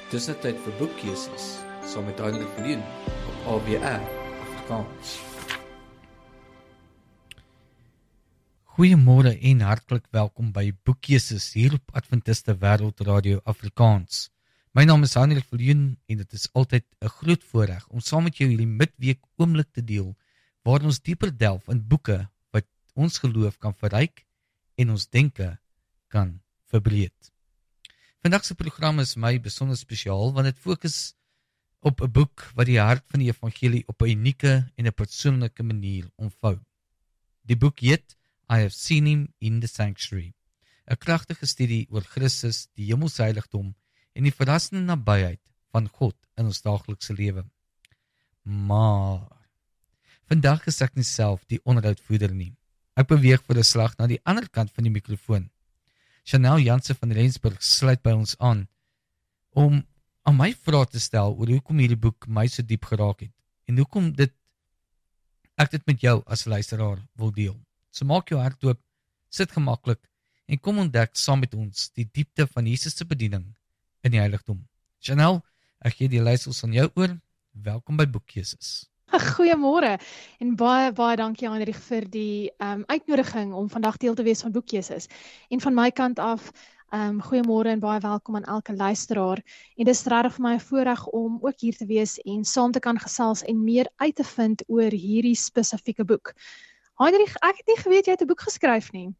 Dis 'n tyd vir boekkeuses, saam met Heinrich Verleen op AWR Afrikaans. Goeiemôre en hartlik welkom by Boekkeuses hier op Adventiste Wêreld Radio Afrikaans. My naam is Heinrich Verleen en dit is altyd 'n groot voorreg om saam met jou hierdie midweek oomblik te deel waar ons dieper delf in boeke wat ons geloof kan verryk en ons denke kan verbreed. Vandag se program is my besonder spesiaal want dit fokus op 'n boek wat die hart van die evangelie op 'n unieke en 'n persoonlike manier omvou. Die boek heet I have seen him in the sanctuary, 'n kragtige studie oor Christus, die hemelse heiligdom en die verrassende nabyheid van God in ons daaglikse lewe. Maar vandag is ek nie self die onderhoudvoerder nie. Ek beweeg vir 'n slag na die ander kant van die mikrofoon. Chanel Jansen van Rensburg sluit by ons aan om aan my vrae te stel oor hoekom hierdie boek my so diep geraak het en hoekom ek dit met jou as luisteraar wil deel. So maak jou hart oop, sit gemaklik en kom ontdek saam met ons die diepte van Jesus se bediening in die heiligdom. Chanel, ek gee die leiersels aan jou oor. Welkom by Boekkeuses. Goeiemôre en baie dankie Heinrich vir die uitnodiging om vandag deel te wees van Boekkeuses. En van my kant af, goeiemôre en baie welkom aan elke luisteraar. En dit is regtig vir my 'n voorreg om ook hier te wees en saam te kan gesels en meer uit te vind oor hierdie spesifieke boek. Heinrich, ek het nie geweet jy het 'n boek geskryf nie.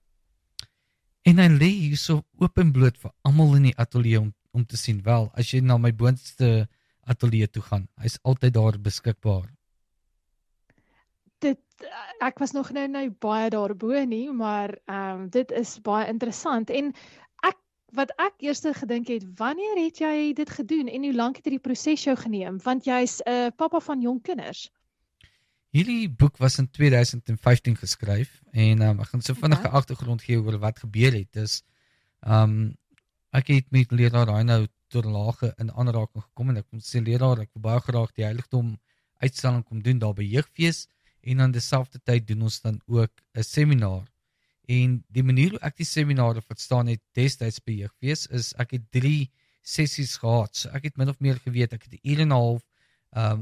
En hy lê hier so oop en bloot vir almal in die ateljee om te sien. Wel, as jy na my boonste ateljee toe gaan, hy's altyd daar beskikbaar. Ek was nog nou baie daarbo nie, maar dit is baie interessant. En wat ek eers gedink het, wanneer het jy dit gedoen en hoe lank het hierdie proses jou geneem? Want jy's 'n pappa van jong kinders. Hierdie boek was in 2015 geskryf en ek gaan so vinnige agtergrond gee oor wat gebeur het. Dus ek het met leraar Reino Torlage in aanraking gekom en ek kon sê leraar, ek wil baie graag die heiligdom uitstalling kom doen daar by jeugfees en aan dieselfde tyd doen ons dan ook 'n seminar. En die manier hoe ek die seminare verstaan het destyds by jeugfees is ek het 3 sessies gehad. So ek het min of meer geweet, ek het 'n uur en 'n half.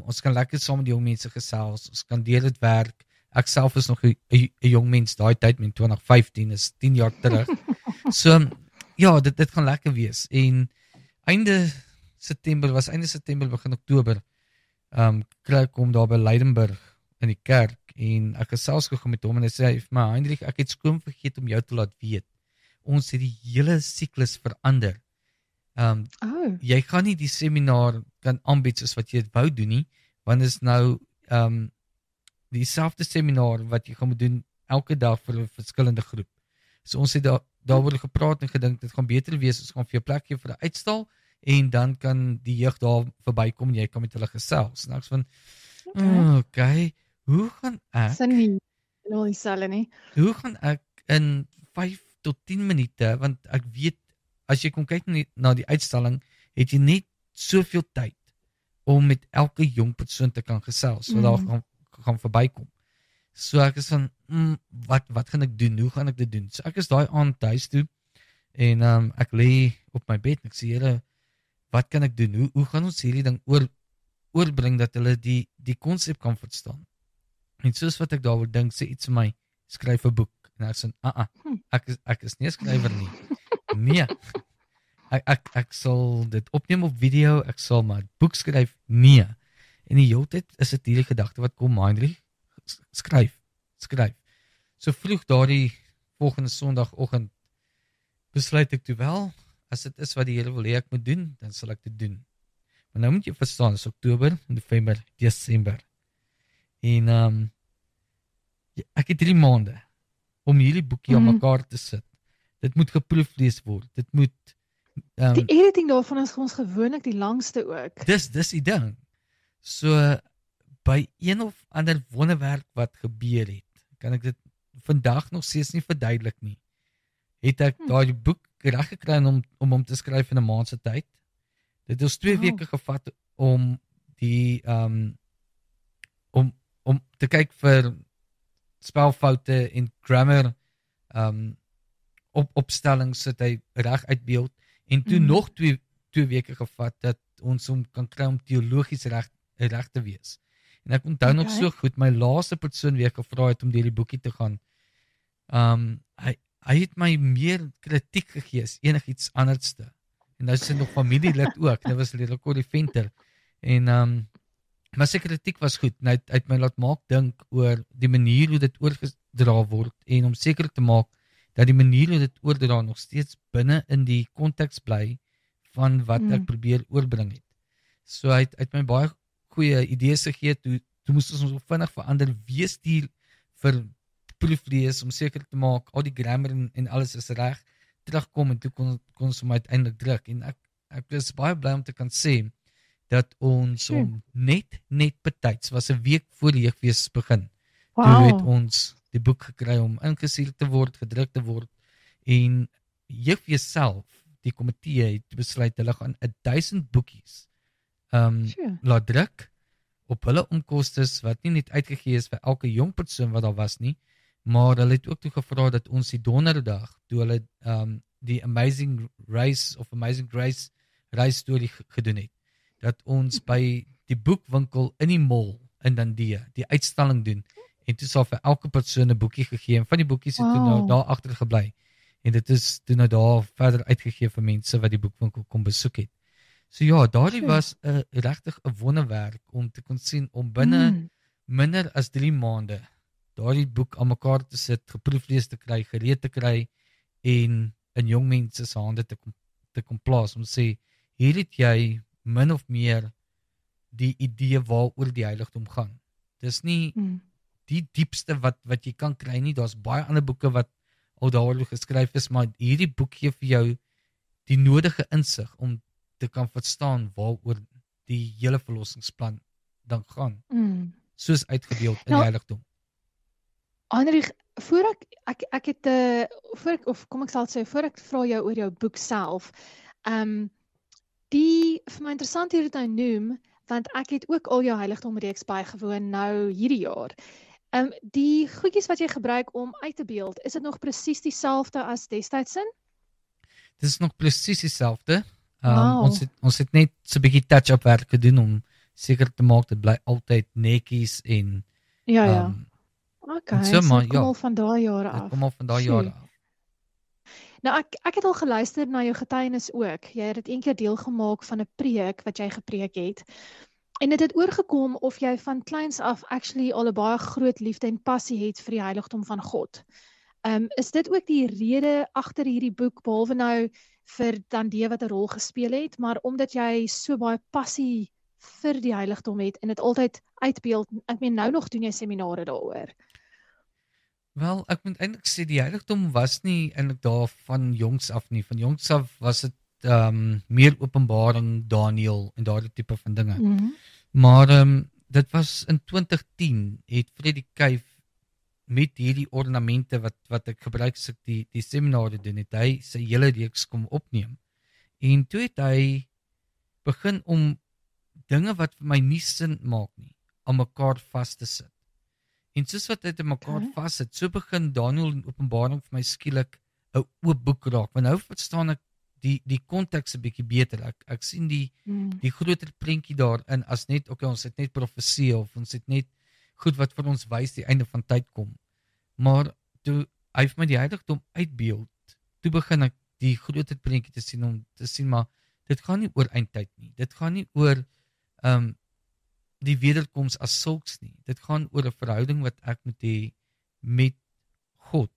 Ons kan lekker saam met die jong mense gesels, ons kan deel dit werk. Ek self is nog 'n jong mens daai tyd met 2015, is 10 jaar terug. So ja, dit gaan lekker wees. En einde September, begin Oktober, kry ek hom daar by Leidenburg in die kerk en ek gesels gegaan met hom en hy sê vir my, Heinrich, ek het skoon vergeet om jou te laat weet. Ons het die hele siklus verander. Jy gaan nie die seminar kan aanbied soos wat jy dit wou doen nie, want is nou dieselfde seminar wat jy gaan moet doen elke dag vir 'n verskillende groep. So ons het daaroor gepraat en gedink dit gaan beter wees, ons gaan vir jou plek gee vir 'n uitstal en dan kan die jeug daar verbykom en jy kan met hulle gesels. En ek sê van okay, hoe gaan ek in 5 tot 10 minute, want ek weet as jy kom kyk na die uitstalling, het jy net soveel tyd om met elke jong persoon te kan gesels, wat daar gaan verbykom. So ek is van, wat gaan ek doen? Hoe gaan ek dit doen? So ek is daai aand huis toe, en ek lê op my bed, en ek sê, Here, wat kan ek doen? Hoe gaan ons hierdie ding oorbring, dat hulle die konsep kan verstaan? En soos wat ek daaroor dink, sê iets vir my, skryf 'n boek. En ek sê, ek is nie 'n skrywer nie. Nee, ek sal dit opneem op video, ek sal maar boek skryf, nee. En die hele tyd is dit hierdie gedagte wat kom, Heinrich, skryf. So vroeg daardie volgende Sondagoggend besluit ek toe wel, as dit is wat die Here wil hê ek moet doen, dan sal ek dit doen. Maar nou moet jy verstaan, is Oktober, November, Desember. En ek het 3 maande om hierdie boekie aan mekaar te sit. Dit moet geproeflees word. Dit moet die editing daarvan is ons gewoonlik die langste ook. Dis die ding. So by een of ander wonderwerk wat gebeur het, kan ek dit vandag nog steeds nie verduidelik nie. Het ek daai boek reg gekry om hom te skryf in 'n maand se tyd. Dit het ons 2 weke gevat om die om te kyk vir spelfoute en grammar opstellings sit hy reg uitbeeld en toe nog twee weke gevat dat ons hom kan kry om teologies reg te wees. En ek onthou nog so goed, my laaste persoon wie ek gevra het om deur die boekie te gaan, hy het my meer kritiek gegee as enigiets anderste. En nou sy nog familielid ook, dit was Corrie Venter. En maar sy kritiek was goed, en hy het my laat maak dink oor die manier hoe dit oorgedra word, en om seker te maak dat die manier hoe dit oordra nog steeds binne in die konteks bly van wat ek probeer oorbring het. So hy het my baie goeie idees gegee, toe moes ons vinnig verander, wees die vir proeflees, om seker te maak, al die grammar en alles is reg, terugkom, en toe kon ons hom uiteindelik druk, en ek is baie bly om te kan sê, dat ons om net betyds, was 'n week voor die jeugfees begin, toe het ons die boek gekry om ingesiel te word, gedruk te word, en jeugfees self, die komitee het besluit, hulle gaan 1000 boekies laat druk, op hulle omkostes, wat nie net uitgegee is vir elke jong persoon wat daar was nie, maar hulle het ook toe gevra dat ons die donderdag, toe hulle die Amazing Grace reis storie gedoen het, dat ons by die boekwinkel in die mall in Dundee die uitstalling doen, en toe sal vir elke persoon 'n boekie gegee, en van die boekies het toe nou daar agter gebly, en dit is toe nou daar verder uitgegee vir mense wat die boekwinkel kom besoek het. So ja, daardie was regtig 'n wonderwerk om te kon sien, om binne minder as 3 maande daardie boek aan mekaar te sit, geproeflees te kry, gereed te kry, en in jong mense se hande te kom plaas, om te sê, hier het jy min of meer die idee waaroor die heiligdom gaan. Dis nie die diepste wat jy kan kry nie, daar's baie ander boeke wat al daaroor geskryf is, maar hierdie boek gee vir jou die nodige insig om te kan verstaan waaroor die hele verlossingsplan dan gaan, soos uitgebeeld in die heiligdom. Heinrich, voor ek vra jou oor jou boek self, vir my interessant hier dit nou noem, want ek het ook al jou heiligdom reeks bygewoon nou hierdie jaar. Die goedjies wat jy gebruik om uit te beeld, is dit nog presies dieselfde as destydsin? Dit is nog presies dieselfde. Ons het net so 'n bietjie touch-up werk gedoen om seker te maak dit bly altyd netjies en Okay, so dit kom al van daai jare af. Dit kom al van daai jare af. Nou ek het al geluister na jou getuienis ook. Jy het dit een keer deel gemaak van 'n preek wat jy gepreek het. En dit het oorgekom of jy van kleins af actually al 'n baie groot liefde en passie het vir die heiligdom van God. Is dit ook die rede agter hierdie boek, behalwe nou vir Dundee wat 'n rol gespeel het, maar omdat jy so baie passie vir die heiligdom het en dit altyd uitbeeld, ek meen nou nog doen jy seminare daaroor? Wel, ek moet eintlik sê die heiligdom was nie eintlik daar van jongs af nie. Van jongs af was dit meer Openbaring, Daniël en daardie tipe van dinge. Maar dit was in 2010 het Freddie Kuif met hierdie ornamente wat ek gebruik as ek die seminare doen, het hy sy hele reeks kom opneem. En toe het hy begin om dinge wat vir my nie sin maak nie, aan mekaar vas te sit. En soos wat hy aan mekaar vas sit, so begin Daniël en Openbaring vir my skielik 'n oop boek raak. Want nou verstaan ek die konteks 'n bietjie beter. Ek sien die groter prentjie daarin as net, ons het net profesie of ons het net goed wat vir ons wys die einde van tyd kom. Maar toe hy vir my die heiligdom uitbeeld, toe begin ek die groter prentjie te sien, om te sien, maar dit gaan nie oor eindtyd nie. Dit gaan nie oor die wederkoms as sulks nie. Dit gaan oor 'n verhouding wat ek moet hê met God,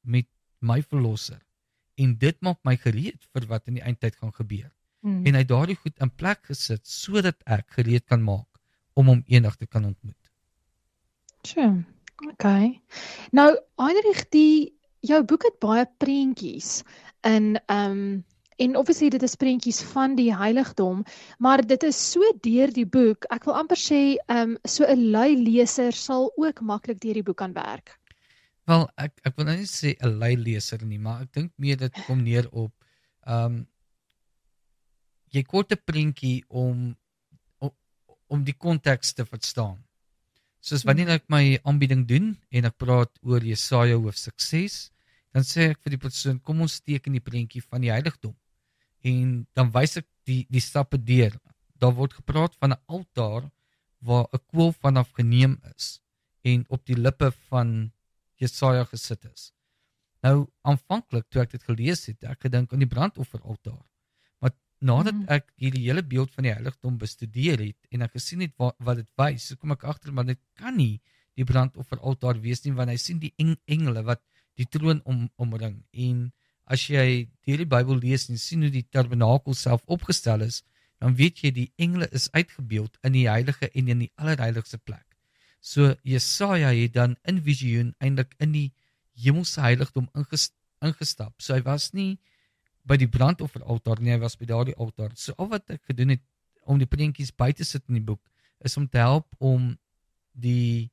met my verlosser. En dit maak my gereed vir wat in die eindtyd gaan gebeur. En hy het daardie goed in plek gesit, sodat ek gereed kan maak om hom eendag te kan ontmoet. Sure. Okay. Nou, Heinrich, jou boek het baie prentjies en obviously dit is prentjies van die heiligdom, maar dit is so deur die boek, ek wil amper sê, so 'n lui leser sal ook maklik deur die boek kan werk. Wel, ek wil nou nie sê 'n lui leser nie, maar ek dink meer dit kom neer op jy kort 'n prentjie om die konteks te verstaan. Soos wanneer ek my aanbieding doen en ek praat oor Jesaja hoofstuk 6, dan sê ek vir die persoon, kom ons teken die prentjie van die heiligdom. En dan wys ek die stappe deur. daar word gepraat van 'n altaar waar 'n kool vanaf geneem is en op die lippe van Jesaja gesit is. Nou, aanvanklik toe ek dit gelees het, ek gedink aan die brandofferaltaar. Maar nadat ek hierdie hele beeld van die heiligdom bestudeer het en ek gesien het wat dit wys, so kom ek agter maar dit kan nie die brandofferaltaar wees nie, want hy sien die engele wat die troon omring. En as jy deur die Bybel lees en sien hoe die tabernakel self opgestel is, dan weet jy die engele is uitgebeeld in die heilige en in die allerheiligste plek. So Jesaja het dan in visioen eintlik in die hemelse heiligdom ingestap. So hy was nie by die brandofferaltaar nie, hy was by daardie altaar. So al wat ek gedoen het om die prentjies by te sit in die boek, is om te help om die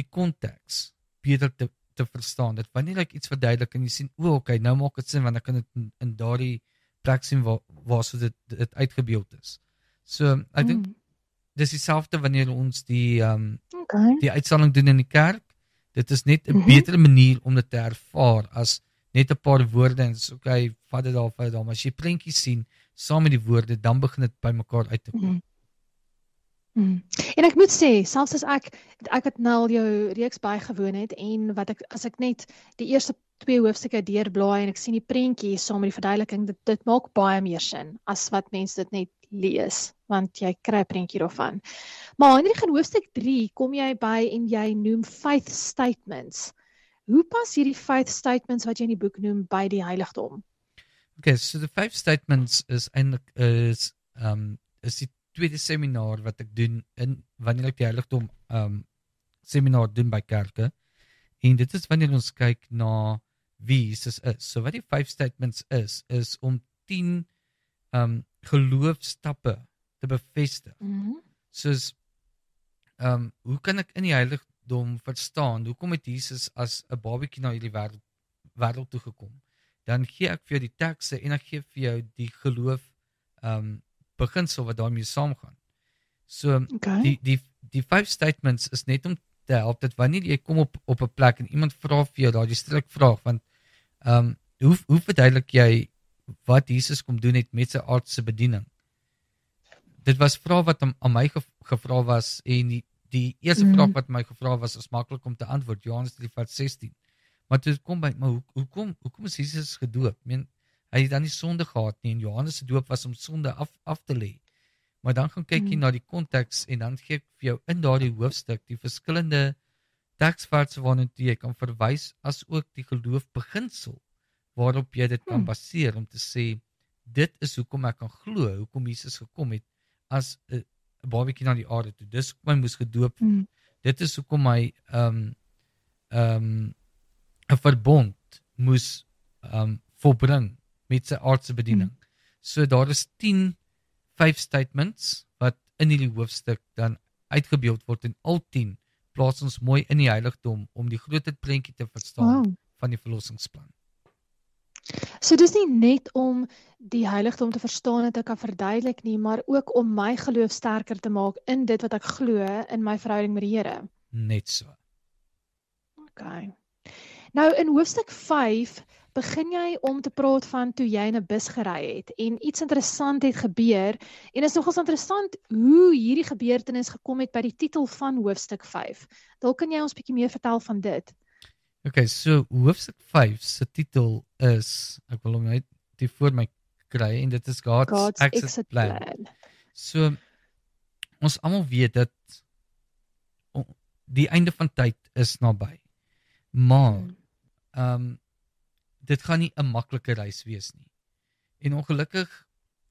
konteks beter te verstaan. Dit wanneer ek iets verduidelik en jy sien, okay, nou maak dit sin, want ek kan dit in daardie plek sien waar so dit uitgebeeld is. So ek dink dis dieselfde wanneer ons die uitstalling doen in die kerk. Dit is net 'n beter manier om dit te ervaar as net 'n paar woorde en so, okay, vat dit daar. Maar as jy prentjies sien saam met die woorde, dan begin dit by mekaar uit te kom. En ek moet sê, selfs as ek het nou al jou reeks bygewoon het en as ek net die eerste 2 hoofstukke deurblaai en ek sien die prentjie saam met die verduideliking, dit maak baie meer sin as wat mense dit net lees, want jy kry 'n prentjie daarvan. Maar Heinrich, in hoofstuk 3 kom jy by en jy noem faith statements. Hoe pas hierdie faith statements wat jy in die boek noem by die heiligdom? Okay, so the faith statements is eintlik is die tweede seminar wat ek doen wanneer ek die heiligdom seminar doen by kerke. En dit is wanneer ons kyk na wie Jesus is. So wat die 5 statements is om 10 geloofstappe te bevestig. Soos hoe kan ek in die heiligdom verstaan, hoekom het Jesus as 'n babatjie na hierdie wêreld toe gekom? Dan gee ek vir jou die tekste en ek gee vir jou die geloof beginsel wat daarmee saamgaan. So die 5 statements is net om te help dat wanneer jy kom op 'n plek en iemand vra vir jou daardie stryk vraag, want hoe verduidelik jy wat Jesus kom doen het met sy aardse bediening? Dit was vraag wat aan my gevra was en die eerste vraag wat my gevra was maklik om te antwoord, Johannes 3:16. Maar toe kom by, maar hoekom is Jesus gedoop? Hy het dan nie sonde gehad nie en Johannes se doop was om sonde af te lê. Maar dan gaan kyk jy na die konteks en dan gee ek vir jou in daardie hoofstuk die verskillende teksverse waarna jy kan verwys, as ook die geloofbeginsel waarop jy dit kan baseer om te sê, dit is hoekom ek kan glo, hoekom Jesus gekom het as 'n babatjie na die aarde toe. Dis hoekom hy moes gedoop word. Dit is hoekom hy 'n verbond moes volbring met sy aardse bediening. So daar is 10 5 statements wat in hierdie hoofstuk dan uitgebeeld word en al 10 plaas ons mooi in die heiligdom om die groter prentjie te verstaan van die verlossingsplan. So dis nie net om die heiligdom te verstaan en te kan verduidelik nie, maar ook om my geloof sterker te maak in dit wat ek glo in my verhouding met die Here. Net so. Okay. Nou in hoofstuk 5 begin jy om te praat van toe jy in 'n bus gery het en iets interessant het gebeur en is nogals interessant hoe hierdie gebeurtenis gekom het by die titel van hoofstuk 5. Dalk kan jy ons bietjie meer vertel van dit. Okay, so hoofstuk 5 se titel is, ek wil hom net voor my kry en dit is God's exit plan. So ons almal weet dat die einde van tyd is naby. Maar dit gaan nie 'n maklike reis wees nie. En ongelukkig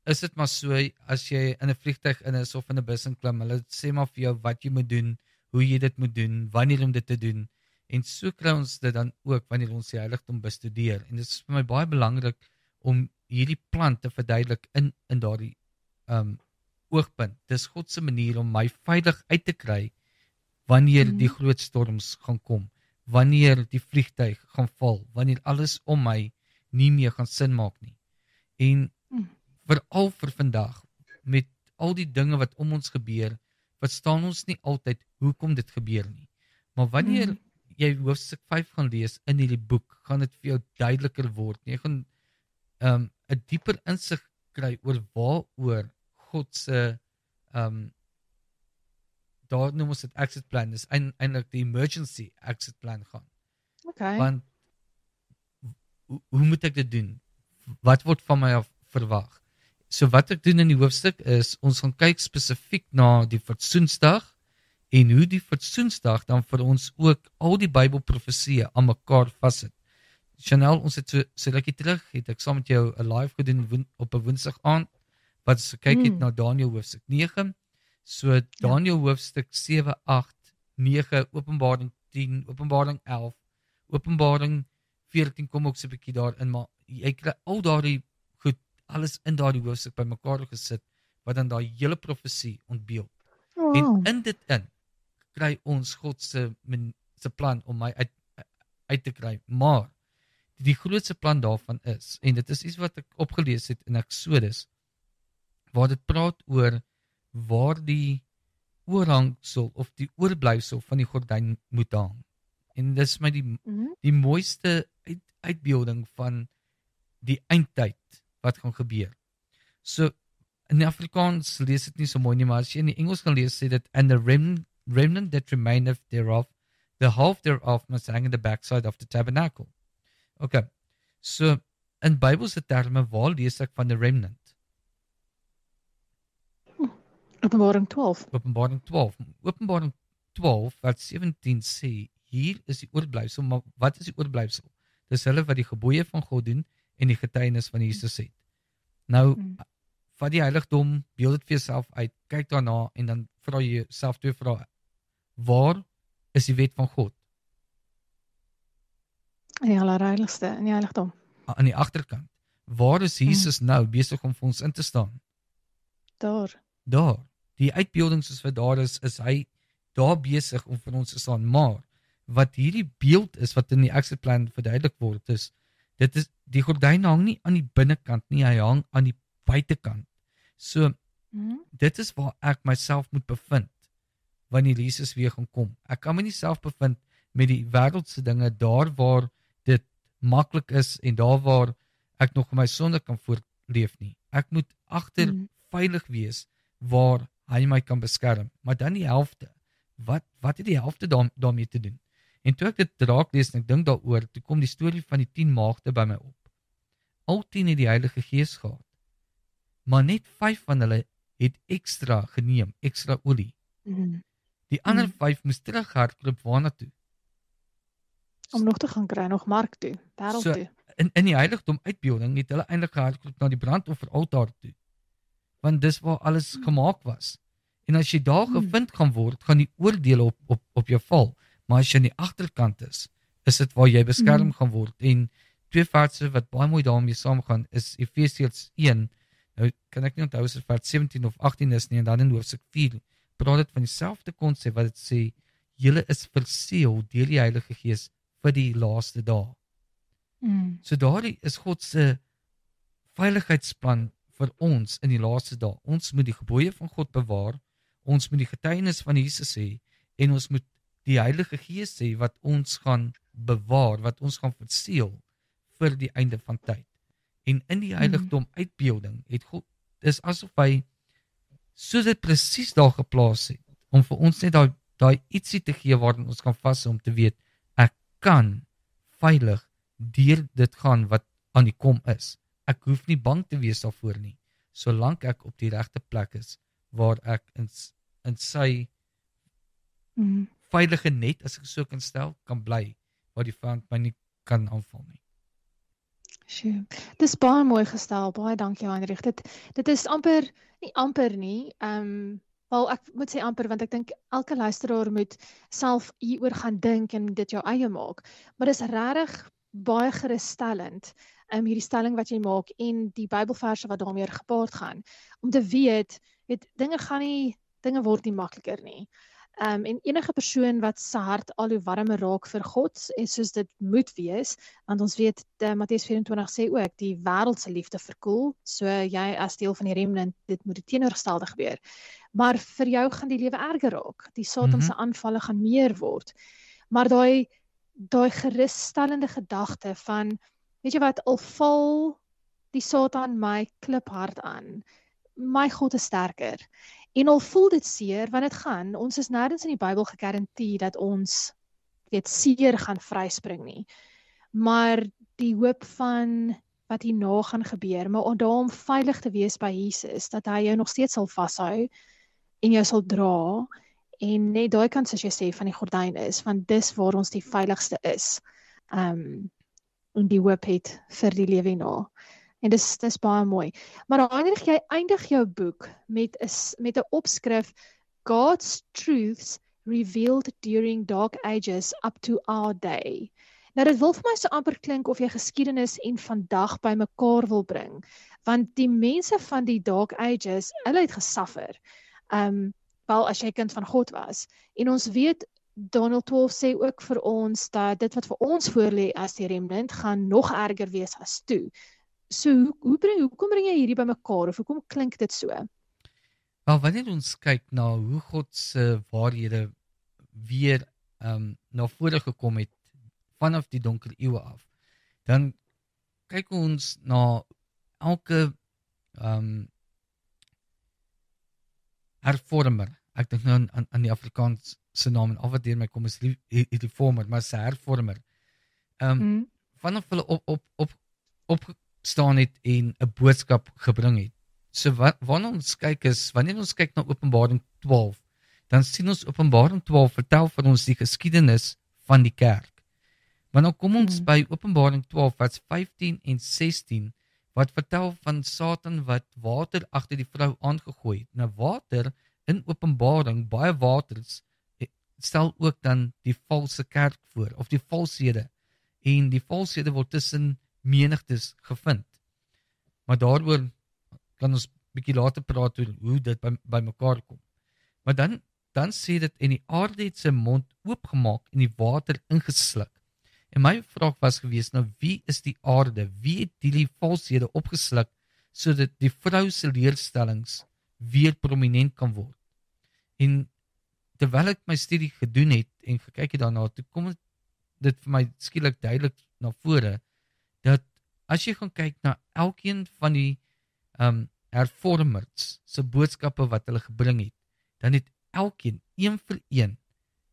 is dit maar so, as jy in 'n vliegtuig in is of in 'n bus klim, hulle sê maar vir jou wat jy moet doen, hoe jy dit moet doen, wanneer om dit te doen. En so kry ons dit dan ook wanneer ons die heiligdom bestudeer. En dit is vir my baie belangrik om hierdie plan te verduidelik in daardie oogpunt. Dis God se manier om my veilig uit te kry wanneer die groot storms gaan kom, wanneer die vliegtuig gaan val, wanneer alles om my nie meer gaan sin maak nie. En veral vir vandag, met al die dinge wat om ons gebeur, verstaan ons nie altyd hoekom dit gebeur nie. Maar wanneer jy hoofstuk 5 gaan lees in hierdie boek, gaan dit vir jou duideliker word. Jy gaan 'n dieper insig kry oor waaroor God se daar noem ons dit exit plan, dis eintlik die emergency exit plan gaan. Okay. Want hoe moet ek dit doen? Wat word van my af verwag? So wat ek doen in die hoofstuk is, ons gaan kyk spesifiek na die Fatsoensdag en hoe die Fatsoensdag dan vir ons ook al die Bybelprofesieë aan mekaar vassit. Chanel, ons het so rukkie terug, het ek saam met jou 'n live gedoen op 'n Woensdag aand, wat ons gekyk het na Daniël hoofstuk 9, so Daniël hoofstuk 7, 8, 9, Openbaring 10, Openbaring 11, Openbaring 14 kom ook so 'n bietjie daarin, maar jy kry al daardie goed, alles in daardie hoofstuk bymekaar gesit, wat dan daai hele profesie ontbeeld. Wow. En in dit kry ons God se plan om my uit te kry, maar die grootste plan daarvan is, en dit is iets wat ek opgelees het in Exodus, waar dit praat oor waar die oorhangsel of die oorblyfsel van die gordyn moet hang. En dit is my die mooiste uitbeelding van die eindtyd wat gaan gebeur. So, in Afrikaans lees dit nie so mooi nie, maar as jy in die Engels gaan lees, sê dit, and the remnant that remaineth thereof, the half thereof must hang in the backside of the tabernacle. Okay, so in Bybelse terme, waar lees ek van the remnant? Openbaring 12. Openbaring 12. Openbaring 12, vers 17 sê, hier is die oorblyfsel, maar wat is die oorblyfsel? Dis hulle wat die gebooie van God doen en die getuienis van Jesus het. Nou, vat die heiligdom, beeld dit vir jouself uit, kyk daarna en dan vra jy jouself 2 vrae. Waar is die wet van God? In die allerheiligste, in die heiligdom. Aan die agterkant. Waar is Jesus nou besig om vir ons in te staan? Daar. Die uitbeelding soos wat daar is hy daar besig om vir ons te staan. Maar wat hierdie beeld is wat in die exit plan verduidelik word is, dit is die gordyn hang nie aan die binnekant nie, hy hang aan die buitekant. So dit is waar ek myself moet bevind wanneer Jesus weer gaan kom. Ek kan my nie self bevind met die wêreldse dinge daar waar dit maklik is en daar waar ek nog my sonde kan voortleef nie. Ek moet agter veilig wees waar hy my kan beskerm. Maar dan die helfte. Wat het die helfte daarmee te doen? En toe ek dit raak lees en ek dink daaroor, toe kom die storie van die 10 maagde by my op. Al 10 het die Heilige Gees gehad. Maar net 5 van hulle het extra geneem, extra olie. Die ander 5 moes terughardloop waarna toe? Om nog te gaan kry, nog mark toe, wêreld toe. In die heiligdom uitbeelding het hulle eintlik gehardloop na die brandofferaltaar toe. Want dis waar alles gemaak was. En as jy daar gevind gaan word, gaan die oordeele op jou val. Maar as jy aan die agterkant is dit waar jy beskerm gaan word. En 2 verse wat baie mooi daarmee saamgaan is Efesiërs 1. Nou kan ek nie onthou as dit vers 17 of 18 is nie, en dan in hoofstuk 4 praat dit van dieselfde konsep wat dit sê, julle is verseël deur die Heilige Gees vir die laaste dae. So daardie is God se veiligheidsplan vir ons in die laaste dae. Ons moet die gebooie van God bewaar, ons moet die getuienis van Jesus hê, en ons moet die Heilige Gees hê wat ons gaan bewaar, wat ons gaan verseël vir die einde van tyd. En in die heiligdom uitbeelding het God, dis asof hy so dit presies daar geplaas het, om vir ons net daai ietsie te gee waarin ons kan vashou om te weet, ek kan veilig deur dit gaan wat aan die kom is. Ek hoef nie bang te wees daarvoor nie, solank ek op die regte plek is, waar ek in sy veilige net, as ek so kan stel, kan bly, waar die vyand my nie kan aanval nie. Sjoe, dis baie mooi gestel, baie dankie Heinrich. Dit is nie amper nie, wel ek moet sê amper, want ek dink elke luisteraar moet self hieroor gaan dink en dit jou eie maak, maar dis regtig baie gerusstellend, hierdie stelling wat jy maak en die Bybelverse wat daarmee gepaard gaan, om te weet, dinge word nie makliker nie. En enige persoon wat sy hart al hoe warmer raak vir God, en soos dit moet wees, want ons weet, Matteus 24 sê ook, die wêreldse liefde verkoel, so jy as deel van die remnant, dit moet die teenoorgestelde gebeur. Maar vir jou gaan die lewe erger raak, die Satan se aanvalle gaan meer word. Maar daai gerusstellende gedagte van, weet jy wat, al val die Satan my kliphard aan. My God is sterker. En al voel dit seer, want dit gaan, ons is nêrens in die Bybel gegarandeer dat ons seer gaan vryspring nie. Maar die hoop van wat hierna gaan gebeur, maar daarom veilig te wees by Jesus, dat hy jou nog steeds sal vashou en jou sal dra, en net daai kant soos jy sê van die gordyn is, want dis waar ons die veiligste is, en die hoop het vir die lewe hierna. En dis baie mooi. Maar Heinrich, jy eindig jou boek met 'n opskrif God's Truths Revealed During Dark Ages Up to Our Day. Nou dit wil vir my so amper klink of jy geskiedenis en vandag bymekaar wil bring, want die mense van die Dark Ages, hulle het gesuffer. Wel as jy kind van God was. En ons weet Daniël 12 sê ook vir ons dat dit wat vir ons voorlê as die remnant gaan nog erger wees as toe. So hoekom bring jy hierdie bymekaar of hoekom klink dit so? Wel, wanneer ons kyk na hoe God se waarhede weer na vore gekom het vanaf die donker eeue af, dan kyk ons na elke hervormer. Ek dink nou aan die Afrikaanse naam en al wat deur my kom is reformer, maar sy hervormer. Vanaf hulle opgestaan het en 'n boodskap gebring het. So wanneer ons kyk na Openbaring 12, dan sien ons Openbaring 12 vertel vir ons die geskiedenis van die kerk. Maar nou kom ons by Openbaring 12 vers 15 en 16 wat vertel van Satan wat water agter die vrou aangegooi het. Nou water in Openbaring, baie waters stel ook dan die valse kerk voor of die valshede. En die valshede word tussen menigtes gevind. Maar daaroor kan ons bietjie later praat oor hoe dit by mekaar kom. Maar dan sê dit en die aarde het sy mond oopgemaak en die water ingesluk. En my vraag was gewees, nou wie is die aarde? Wie het die valshede opgesluk sodat die vrou se leerstellings weer prominent kan word? En terwyl ek my studie gedoen het en gekyk het daarna, toe kom dit vir my skielik duidelik na vore dat as jy gaan kyk na elkeen van die hervormers se boodskappe wat hulle gebring het, dan het elkeen een vir een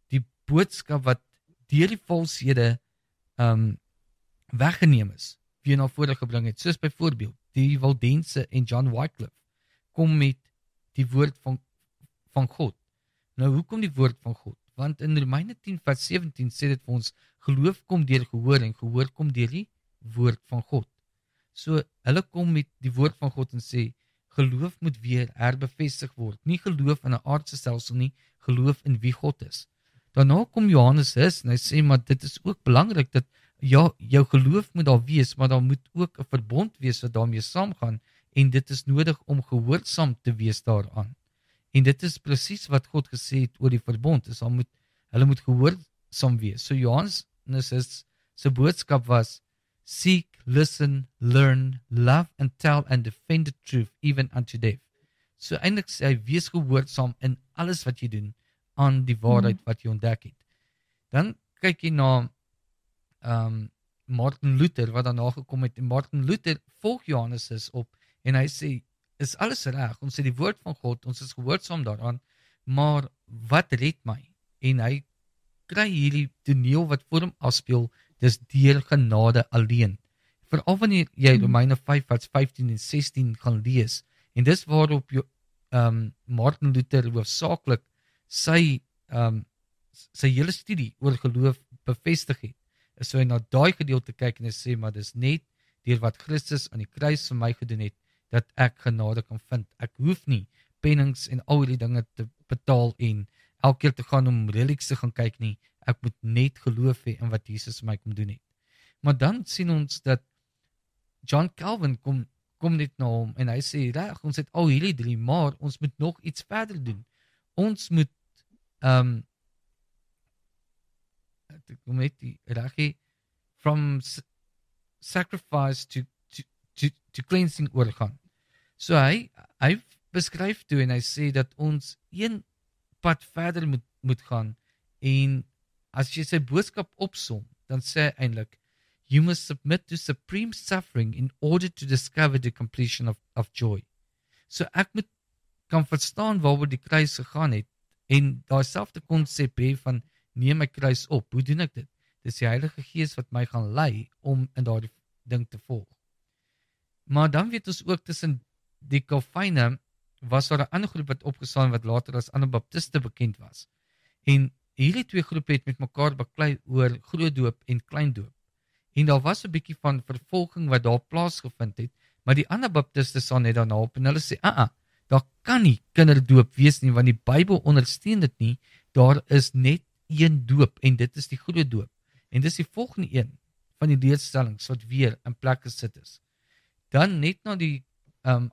die boodskap wat deur die valshede weggeneem is, weer na vore gebring het. Soos byvoorbeeld die Waldense en John Wycliffe kom met die woord van God. Nou hoekom die woord van God? Want in Romeine 10 vers 17 sê dit vir ons, geloof kom deur gehoor en gehoor kom deur die woord van God. So hulle kom met die woord van God en sê, geloof moet weer herbevestig word. Nie geloof in 'n aardse stelsel nie, geloof in wie God is. Daarna kom Johannes Hus en hy sê, maar dit is ook belangrik dat ja, jou geloof moet daar wees, maar daar moet ook 'n verbond wees wat daarmee saamgaan en dit is nodig om gehoorsaam te wees daaraan. En dit is presies wat God gesê het oor die verbond, is hulle moet gehoorsaam wees. So Johannes Hus se boodskap was, seek, listen, learn, love and tell and defend the truth even unto death. So eintlik sê hy, wees gehoorsaam in alles wat jy doen aan die waarheid wat jy ontdek het. Dan kyk jy na Martin Luther wat daarna gekom het en Martin Luther volg Johannes op en hy sê, is alles reg, ons sê die woord van God, ons is gehoorsaam daaraan, maar wat red my? En hy kry hierdie toneel wat voor hom afspeel, dis deur genade alleen. Veral wanneer jy Romeine 5 vers 15 en 16 gaan lees, en dis waarop Martin Luther hoofsaaklik sy hele studie oor geloof bevestig het, is so hy na daai gedeelte kyk en hy sê, maar dis net deur wat Christus aan die kruis vir my gedoen het, dat ek genade kan vind. Ek hoef nie pennings en al die dinge te betaal en elke keer te gaan om relieks te gaan kyk nie. Ek moet net geloof hê in wat Jesus vir my kom doen het. Maar dan sien ons dat John Calvin kom net na hom en hy sê, reg, ons het al hierdie 3, maar ons moet nog iets verder doen. Ons moet from sacrifice to cleansing oorgaan. So hy beskryf toe en hy sê dat ons een pad verder moet gaan en as jy sy boodskap opsom, dan sê hy eintlik, You must submit to supreme suffering in order to discover the completion of joy. So ek moet kan verstaan waaroor die kruis gegaan het en daai selfde konsep hê van neem my kruis op. Hoe doen ek dit? Dis die Heilige Gees wat my gaan lei om in daardie ding te volg. Maar dan weet ons ook tussen die Calvyne was daar 'n ander groep wat opgestaan wat later as Anabaptiste bekend was. En hierdie twee groepe het met mekaar beklei oor grootdoop en kleindoop. En daar was 'n bietjie van vervolging wat daar plaasgevind het, maar die Anabaptiste staan net daarna op en hulle sê, daar kan nie kinderdoop wees nie, want die Bybel ondersteun dit nie, daar is net een doop en dit is die grootdoop. En dis die volgende een van die leerstellings wat weer in plek gesit is. Dan net na die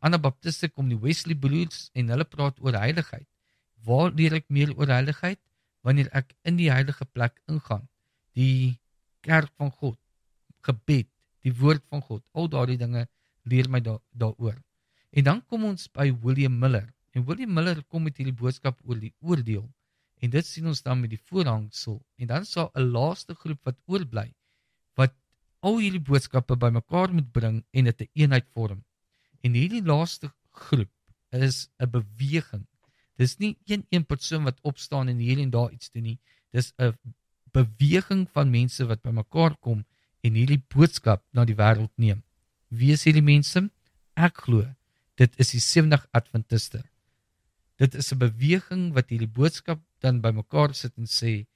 Anabaptiste kom die Wesley broers en hulle praat oor heiligheid. Waar leer ek meer oor heiligheid? Wanneer ek in die heilige plek ingaan. Die kerk van God, gebed, die woord van God, al daardie dinge leer my daaroor. En dan kom ons by William Miller. En William Miller kom met hierdie boodskap oor die oordeel. En dit sien ons dan met die voorhangsel. En dan sal 'n laaste groep wat oorbly, wat al hierdie boodskappe bymekaar moet bring en dit 'n eenheid vorm. En hierdie laaste groep is 'n beweging. Dis nie een persoon wat opstaan en hier en daar iets doen nie. Dis 'n beweging van mense wat bymekaar kom en hierdie boodskap na die wêreld neem. Wie is hierdie mense? Ek glo, dit is die 70 Adventiste. Dit is 'n beweging wat hierdie boodskap dan bymekaar sit en sê,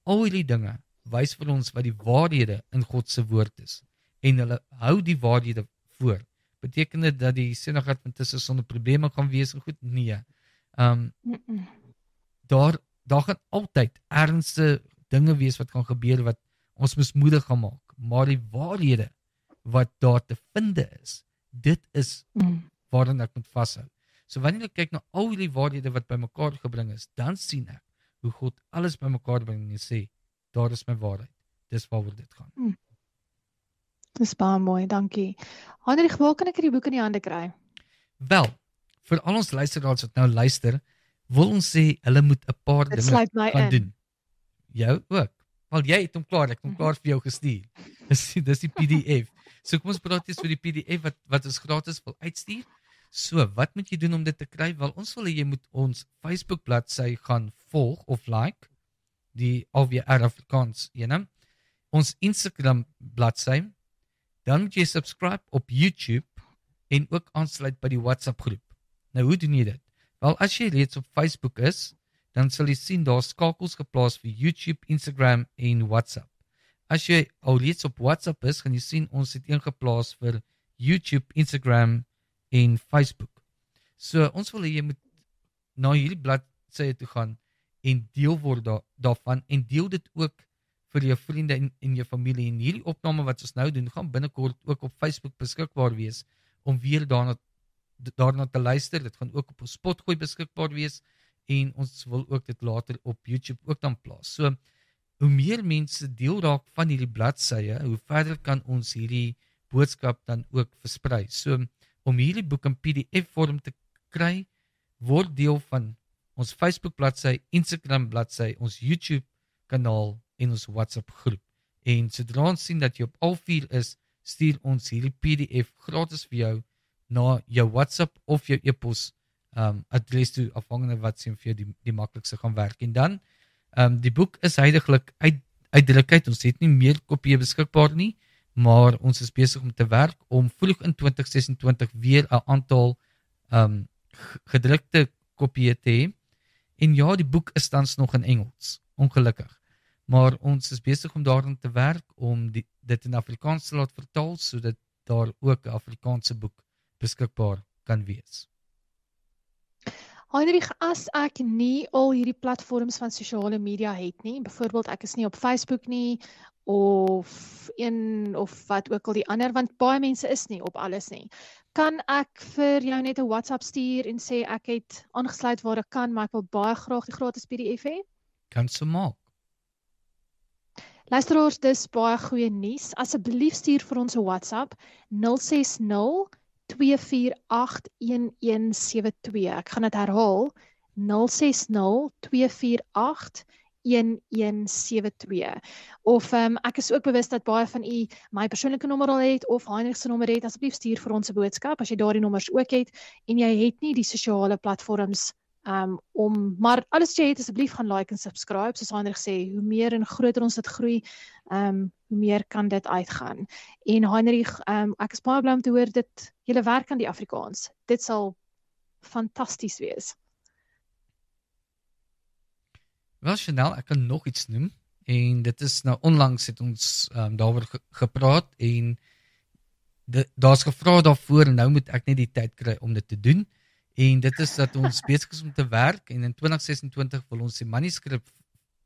al hierdie dinge wys vir ons wat die waarhede in God se woord is. En hulle hou die waarhede voor. Beteken dit dat die 70 Adventiste sonder probleme gaan wees en goed? Nee. Daar gaan altyd ernstige dinge wees wat gaan gebeur wat ons mismoedig gaan maak. Maar die waarhede wat daar te vind is, dit is waarin ek moet vashou. So wanneer ek kyk na al die waarhede wat bymekaar gebring is, dan sien ek hoe God alles bymekaar bring en sê, daar is my waarheid. Dis waaroor dit gaan. Dis baie mooi, dankie. Heinrich, waar kan ek hierdie boek in die hande kry? Wel, vir al ons luisteraars wat nou luister, wil ons sê, hulle moet 'n paar dinge gaan doen. Jou ook. Wel, jy het hom klaar, ek het hom klaar vir jou gestuur. Dis die PDF. So kom ons praat eers vir die PDF wat ons gratis wil uitstuur. So, wat moet jy doen om dit te kry? Wel, ons wil hê jy moet ons Facebook bladsy gaan volg of like, die AWR Afrikaans ene, ons Instagram bladsy, dan moet jy subscribe op YouTube en ook aansluit by die WhatsApp groep. Nou, hoe doen jy dit? Wel, as jy reeds op Facebook is, dan sal jy sien daar skakels geplaas vir YouTube, Instagram en WhatsApp. As jy al reeds op WhatsApp is, gaan jy sien ons het een geplaas vir YouTube, Instagram en Facebook. So ons wil hê jy moet na hierdie bladsye toe gaan en deel word daarvan en deel dit ook vir jou vriende en jou familie. En hierdie opname wat ons nou doen, gaan binnekort ook op Facebook beskikbaar wees om weer daarna te luister. Dit gaan ook op ons Potgooi beskikbaar wees en ons wil ook dit later op YouTube ook dan plaas. So, hoe meer mense deel raak van hierdie bladsye, hoe verder kan ons hierdie boodskap dan ook versprei. So, om hierdie boek in PDF vorm te kry, word deel van ons Facebook bladsy, Instagram bladsy, ons YouTube kanaal en ons WhatsApp groep. En sodra ons sien dat jy op al 4 is, stuur ons hierdie PDF gratis vir jou na jou WhatsApp of jou e-pos adres toe, afhangende wat sien vir jou die maklikste gaan werk. En dan, die boek is huidiglik uit drukheid, ons het nie meer kopieë beskikbaar nie, maar ons is besig om te werk om vroeg in 2026 weer 'n aantal gedrukte kopieë te hê. En ja, die boek is tans nog in Engels, ongelukkig. Maar ons is besig om daarin te werk om dit in Afrikaans te laat vertaal, sodat daar ook 'n Afrikaanse boek beskikbaar kan wees. Heinrich, as ek nie al hierdie platforms van sosiale media het nie, byvoorbeeld ek is nie op Facebook nie, of wat ook al die ander, want baie mense is nie op alles nie. Kan ek vir jou net 'n WhatsApp stuur en sê ek het aangesluit waar ek kan, maar ek wil baie graag die gratis PDF hê? Kan so maak. Luisteraars, dis baie goeie nuus. Asseblief stuur vir ons 'n WhatsApp 060-248-1172. Ek gaan dit herhaal, 060-248-1172. 1172. Of ek is ook bewus dat baie van u my persoonlike nommer al het of Heinrich se nommer het. Asseblief stuur vir ons 'n boodskap as jy daardie nommers ook het en jy het nie die sosiale platforms maar alles wat jy het, asseblief gaan like en subscribe. Soos Heinrich sê, hoe meer en groter ons dit groei, hoe meer kan dit uitgaan. En Heinrich, ek is baie bly om te hoor dat julle werk aan die Afrikaans. Dit sal fantasties wees. Wel, Chanel, ek kan nog iets noem, en dit is nou onlangs het ons daaroor gepraat, en daar's gevra daarvoor, en nou moet ek net die tyd kry om dit te doen, en dit is dat ons besig is om te werk, en in 2026 wil ons die manuskrip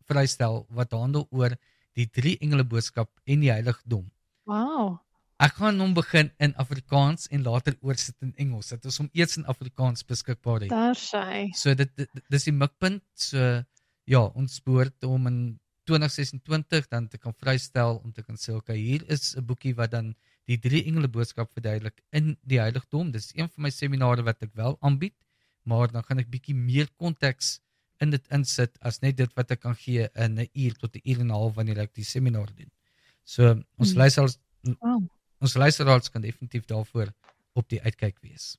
vrystel, wat handel oor die 3 engele boodskap en die heiligdom. Wow. Ek gaan hom begin in Afrikaans en later oorsit in Engels, dat ons hom eers in Afrikaans beskikbaar het. Daar sy. So dit is die mikpunt, so ja, ons behoort om in 2026 dan te kan vrystel, om te kan sê, okay, hier is 'n boekie wat dan die 3 engele boodskap verduidelik in die heiligdom. Dit is een van my seminare wat ek wel aanbied, maar dan gaan ek bietjie meer konteks in dit insit, as net dit wat ek kan gee in 'n uur tot 'n uur en 'n half wanneer ek die seminar doen. So, ons luisteraars kan definitief daarvoor op die uitkyk wees.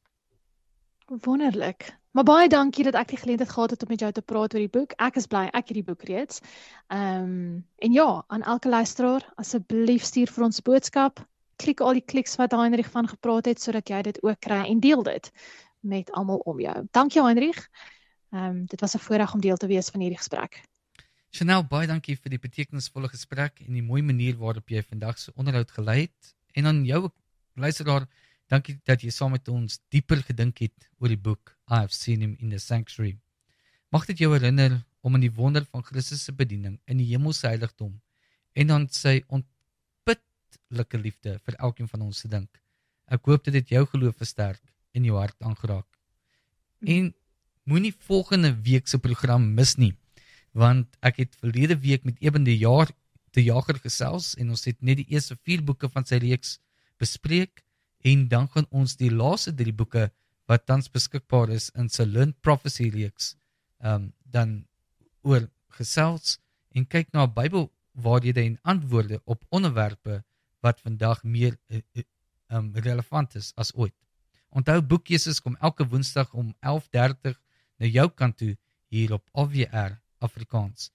Wonderlik. Maar baie dankie dat ek die geleentheid gehad het om met jou te praat oor die boek. Ek is bly ek het die boek reeds. En ja, aan elke luisteraar, asseblief stuur vir ons boodskap. Klik al die kliks wat Heinrich van gepraat het, sodat jy dit ook kry en deel dit met almal om jou. Dankie Heinrich. Dit was 'n voorreg om deel te wees van hierdie gesprek. Chanel, baie dankie vir die betekenisvolle gesprek en die mooi manier waarop jy vandag se onderhoud gelei het. En aan jou luisteraar, dankie dat jy saam met ons dieper gedink het oor die boek I Have Seen Him in the Sanctuary. Mag dit jou herinner om aan die wonder van Christus se bediening in die hemelse heiligdom en aan sy onputlike liefde vir elkeen van ons te dink. Ek hoop dat dit jou geloof versterk en jou hart aangeraak. En moenie volgende week se program mis nie, want ek het verlede week met Eben de Jager gesels en ons het net die eerste 4 boeke van sy reeks bespreek, en dan gaan ons die laaste 3 boeke wat tans beskikbaar is in sy Learned Prophecy reeks dan oor gesels en kyk na 'n Bybelwaarhede en antwoorde op onderwerpe wat vandag meer relevant is as ooit. Onthou, boekkeuses kom elke Woensdag om 11:30 na jou kant toe hier op AWR Afrikaans.